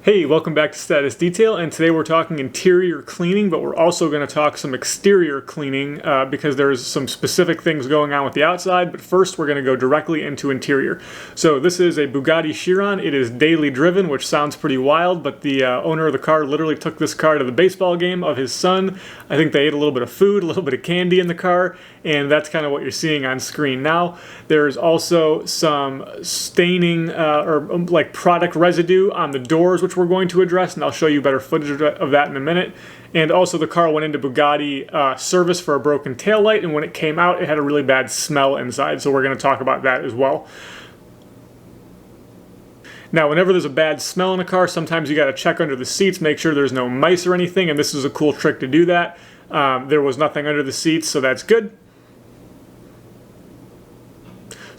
Hey, welcome back to Status Detail, and today we're talking interior cleaning, but we're also going to talk some exterior cleaning because there's some specific things going on with the outside, but first we're going to go directly into interior. So this is a Bugatti Chiron. It is daily driven, which sounds pretty wild, but the owner of the car literally took this car to the baseball game of his son. I think they ate a little bit of food, a little bit of candy in the car, and that's kind of what you're seeing on screen now. There's also some staining or like product residue on the doors, which we're going to address, and I'll show you better footage of that in a minute. And also the car went into Bugatti service for a broken taillight, and when it came out it had a really bad smell inside, so we're going to talk about that as well. Now, whenever there's a bad smell in a car, sometimes you got to check under the seats, make sure there's no mice or anything, and this is a cool trick to do that. There was nothing under the seats, so that's good.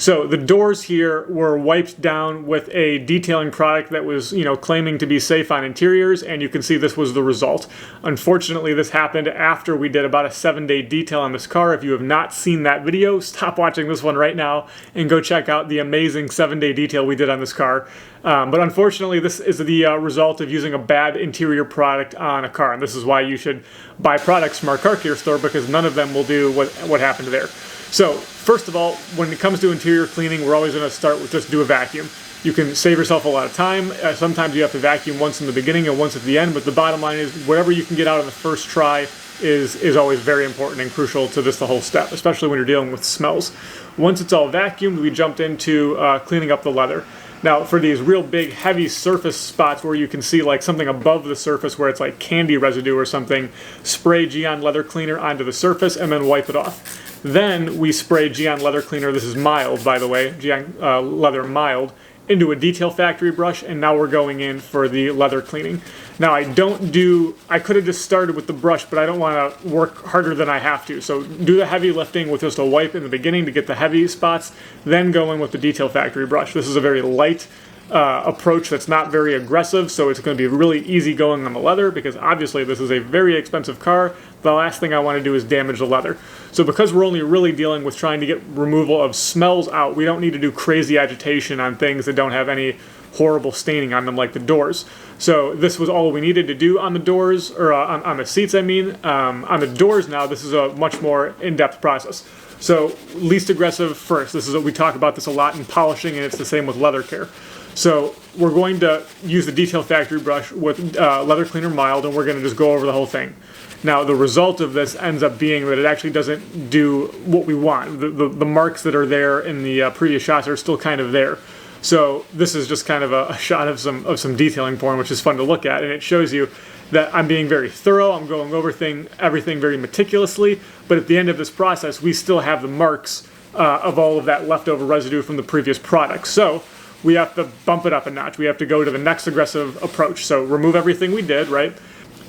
So the doors here were wiped down with a detailing product that was, claiming to be safe on interiors, and you can see this was the result. Unfortunately, this happened after we did about a 7-day detail on this car. If you have not seen that video, stop watching this one right now and go check out the amazing 7-day detail we did on this car. But unfortunately, this is the result of using a bad interior product on a car, and this is why you should buy products from our car care store, because none of them will do what happened there. So, first of all, when it comes to interior cleaning, we're always going to start with just do a vacuum. You can save yourself a lot of time. Sometimes you have to vacuum once in the beginning and once at the end, but the bottom line is whatever you can get out on the first try is always very important and crucial to the whole step, especially when you're dealing with smells. Once it's all vacuumed, we jumped into cleaning up the leather. Now, for these real big, heavy surface spots where you can see like something above the surface where it's like candy residue or something, spray Gyeon leather cleaner onto the surface and then wipe it off. Then we spray Gyeon leather cleaner, this is mild by the way, Gyeon leather mild, into a detail factory brush, and now we're going in for the leather cleaning. Now I could have just started with the brush, but I don't want to work harder than I have to. So do the heavy lifting with just a wipe in the beginning to get the heavy spots, then go in with the detail factory brush. This is a very light approach that's not very aggressive, so it's going to be really easy going on the leather, because obviously this is a very expensive car. The last thing I want to do is damage the leather. So because we're only really dealing with trying to get removal of smells out, we don't need to do crazy agitation on things that don't have any horrible staining on them, like the doors. So this was all we needed to do on the doors, or on the seats I mean. On the doors now, this is a much more in-depth process. So least aggressive first. This is what we talk about this a lot in polishing, and it's the same with leather care. So we're going to use the detail factory brush with leather cleaner mild, and we're going to just go over the whole thing. Now the result of this ends up being that it actually doesn't do what we want. The marks that are there in the previous shots are still kind of there. So this is just kind of a shot of some detailing porn, which is fun to look at, and it shows you that I'm being very thorough. I'm going over everything very meticulously, but at the end of this process, we still have the marks of all of that leftover residue from the previous product. So we have to bump it up a notch. We have to go to the next aggressive approach. So remove everything we did, right?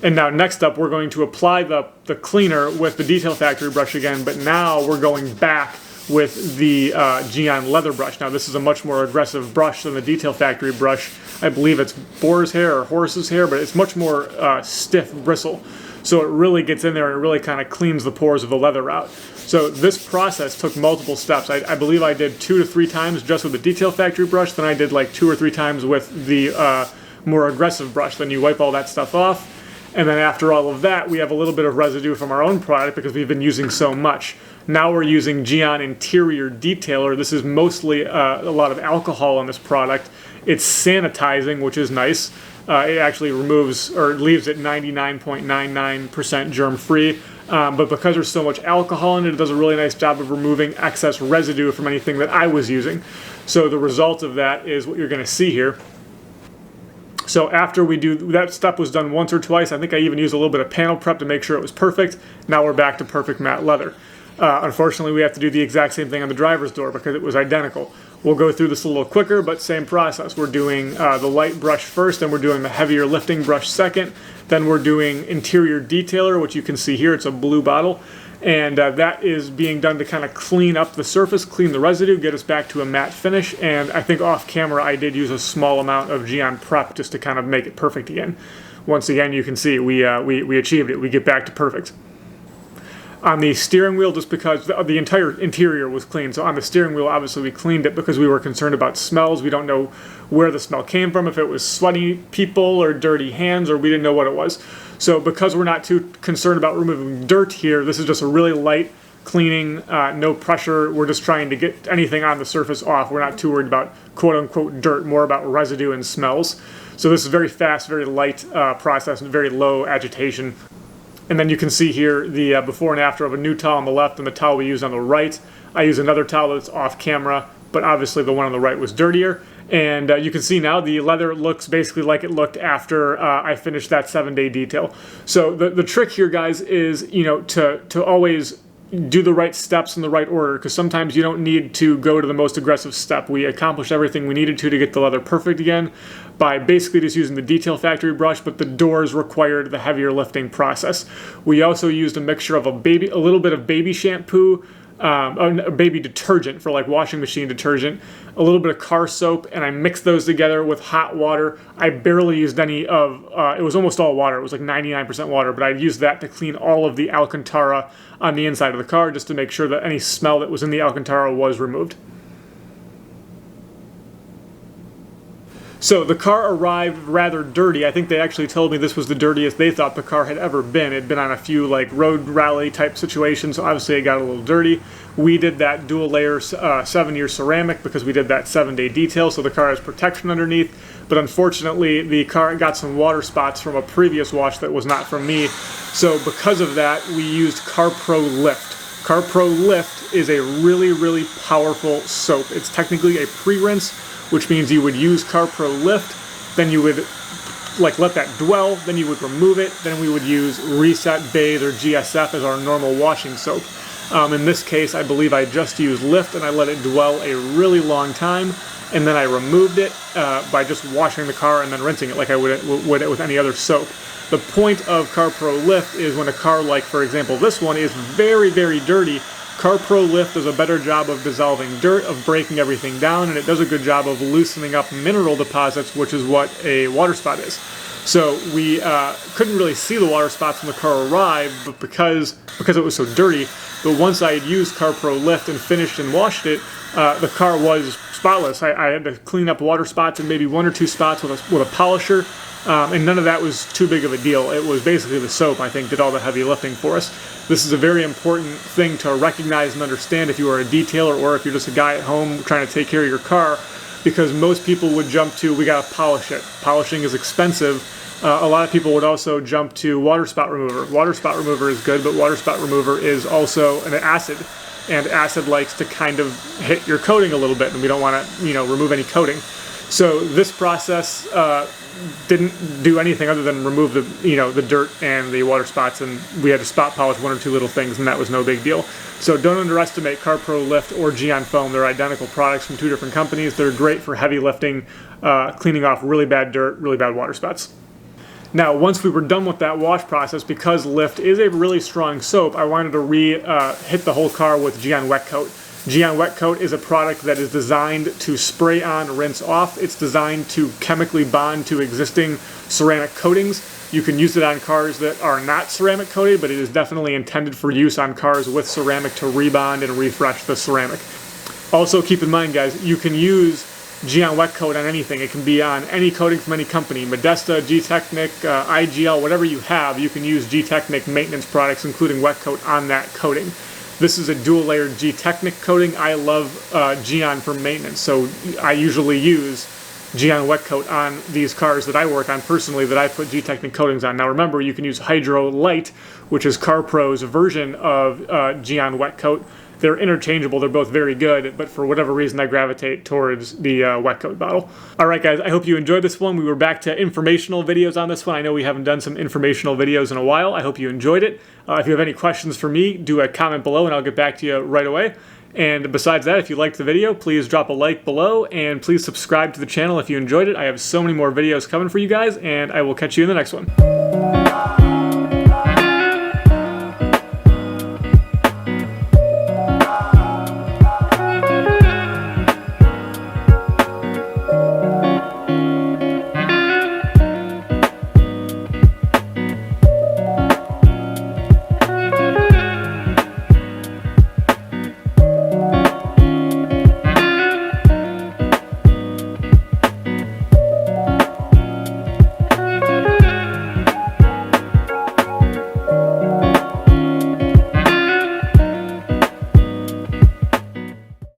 And now next up, we're going to apply the cleaner with the detail factory brush again, but now we're going back with the Gyeon leather brush. Now this is a much more aggressive brush than the detail factory brush. I believe it's boar's hair or horse's hair, but it's much more stiff bristle. So it really gets in there and it really kind of cleans the pores of the leather out. So this process took multiple steps. I believe I did 2 to 3 times just with the detail factory brush, then I did like 2 or 3 times with the more aggressive brush. Then you wipe all that stuff off, and then after all of that, we have a little bit of residue from our own product because we've been using so much. Now we're using Gyeon Interior Detailer. This is mostly a lot of alcohol in this product. It's sanitizing, which is nice. It actually removes or leaves it 99.99% germ-free. But because there's so much alcohol in it, it does a really nice job of removing excess residue from anything that I was using. So the result of that is what you're going to see here. So after we do, that step was done once or twice. I think I even used a little bit of panel prep to make sure it was perfect. Now we're back to perfect matte leather. Unfortunately, we have to do the exact same thing on the driver's door because it was identical. We'll go through this a little quicker, but same process. We're doing the light brush first, then we're doing the heavier lifting brush second. Then we're doing interior detailer, which you can see here. It's a blue bottle. And that is being done to kind of clean up the surface, clean the residue, get us back to a matte finish. And I think off camera I did use a small amount of Gyeon prep just to kind of make it perfect again. Once again, you can see we achieved it. We get back to perfect. On the steering wheel, just because the entire interior was clean, so on the steering wheel, obviously we cleaned it because we were concerned about smells. We don't know where the smell came from, if it was sweaty people or dirty hands, or we didn't know what it was. So because we're not too concerned about removing dirt here, this is just a really light cleaning, no pressure. We're just trying to get anything on the surface off. We're not too worried about quote-unquote dirt, more about residue and smells. So this is very fast, very light process, and very low agitation. And then you can see here the before and after of a new towel on the left and the towel we used on the right. I use another towel that's off camera, but obviously the one on the right was dirtier. And you can see now the leather looks basically like it looked after I finished that 7-day detail. So the trick here, guys, is to always do the right steps in the right order, because sometimes you don't need to go to the most aggressive step. We accomplished everything we needed to get the leather perfect again by basically just using the detail factory brush, but the doors required the heavier lifting process. We also used a mixture of a little bit of baby shampoo, baby detergent for like washing machine detergent, a little bit of car soap, and I mixed those together with hot water. I barely used any of, it was almost all water. It was like 99% water, but I used that to clean all of the Alcantara on the inside of the car, just to make sure that any smell that was in the Alcantara was removed. So the car arrived rather dirty. I think they actually told me this was the dirtiest they thought the car had ever been. It had been on a few like road rally type situations, so obviously it got a little dirty. We did that dual layer 7-year ceramic because we did that 7-day detail, so the car has protection underneath. But unfortunately, the car got some water spots from a previous wash that was not from me. So because of that, we used CarPro Lift. CarPro Lift is a really, really powerful soap. It's technically a pre-rinse, which means you would use CarPro Lift, then you would let that dwell, then you would remove it, then we would use Reset, Bathe, or GSF as our normal washing soap. In this case, I believe I just used Lift and I let it dwell a really long time, and then I removed it by just washing the car and then rinsing it like I would with any other soap. The point of CarPro Lift is when a car like, for example, this one is very, very dirty, CarPro Lift does a better job of dissolving dirt, of breaking everything down, and it does a good job of loosening up mineral deposits, which is what a water spot is. So we couldn't really see the water spots when the car arrived, but because it was so dirty. But once I had used CarPro Lift and finished and washed it, the car was spotless. I had to clean up water spots and maybe 1 or 2 spots with a polisher, and none of that was too big of a deal. It was basically the soap, I think, did all the heavy lifting for us. This is a very important thing to recognize and understand if you are a detailer or if you're just a guy at home trying to take care of your car, because most people would jump to, we gotta polish it. Polishing is expensive. A lot of people would also jump to water spot remover. Water spot remover is good, but water spot remover is also an acid, and acid likes to kind of hit your coating a little bit, and we don't want to, remove any coating. So this process didn't do anything other than remove the dirt and the water spots, and we had to spot polish 1 or 2 little things, and that was no big deal. So don't underestimate CarPro Lift or Gyeon Foam. They're identical products from 2 different companies. They're great for heavy lifting, cleaning off really bad dirt, really bad water spots. Now, once we were done with that wash process, because Lift is a really strong soap, I wanted to hit the whole car with Gyeon Wet Coat. Gyeon Wet Coat is a product that is designed to spray on, rinse off. It's designed to chemically bond to existing ceramic coatings. You can use it on cars that are not ceramic coated, but it is definitely intended for use on cars with ceramic to rebond and refresh the ceramic. Also, keep in mind, guys, you can use Gyeon Wet Coat on anything. It can be on any coating from any company. Modesta, G-Technic, IGL, whatever you have, you can use G-Technic maintenance products, including Wet Coat, on that coating. This is a dual-layered G-Technic coating. I love Gyeon for maintenance, so I usually use Gyeon Wet Coat on these cars that I work on personally, that I put G-Technic coatings on. Now remember, you can use Hydro Light, which is CarPro's version of Gyeon Wet Coat. They're interchangeable, they're both very good, but for whatever reason I gravitate towards the Wet Coat bottle. Alright guys, I hope you enjoyed this one. We were back to informational videos on this one. I know we haven't done some informational videos in a while. I hope you enjoyed it. If you have any questions for me, do a comment below and I'll get back to you right away. And besides that, if you liked the video, please drop a like below and please subscribe to the channel if you enjoyed it. I have so many more videos coming for you guys, and I will catch you in the next one.